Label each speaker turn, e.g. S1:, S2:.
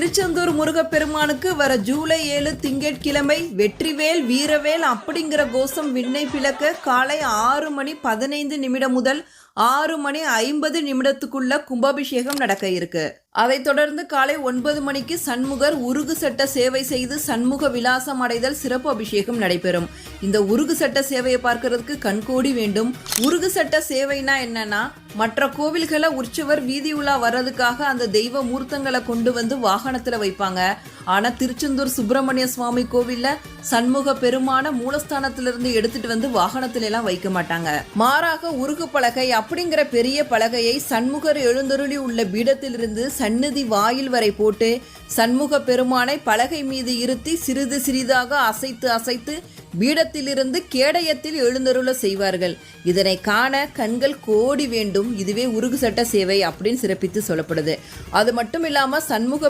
S1: திருச்செந்தூர் முருகப்பெருமானுக்கு வர ஜூலை 7 திங்கட்கிழமை வெற்றிவேல் வீரவேல் அப்படிங்கிற கோஷம் விண்ணை பிளக்க காலை 6:15 முதல் 6:50 கும்பாபிஷேகம் நடக்க இருக்கு. அதைத் தொடர்ந்து காலை 9 மணிக்கு சண்முகர் உருகு சட்ட சேவை செய்து சண்முக விலாசம் அடைதல் சிறப்பு அபிஷேகம் நடைபெறும். இந்த உருகு சட்ட சேவையை பார்க்கறதுக்கு கண்கோடி வேண்டும். உருகு சட்ட சேவைனா என்னன்னா, மற்ற கோவில்களை உற்சவர் வீதி உலா வர்றதுக்காக அந்த தெய்வ மூர்த்தங்களை கொண்டு வந்து வாகனத்துல வைப்பாங்க. ஆனா திருச்செந்தூர் சுப்பிரமணிய சுவாமி கோவில்ல சண்முக பெருமான மூலஸ்தானத்திலிருந்து எடுத்துட்டு வந்து வாகனத்துல எல்லாம் வைக்க மாட்டாங்க. மாறாக உருகு பலகை அப்படிங்கிற பெரிய பலகையை சண்முகர் எழுந்தருளி உள்ள பீடத்திலிருந்து சந்நிதி வாயில் வரை போட்டு சண்முக பெருமானை பலகை மீது இருத்தி சிறிது சிறிதாக அசைத்து பீடத்திலிருந்து கேடயத்தில் எழுந்தருள செய்வார்கள். இதனை காண கண்கள் கோடி வேண்டும். இதுவே உருகு சட்ட சேவை அப்படின்னு சிறப்பித்து சொல்லப்படுது. அது மட்டும் இல்லாம சண்முக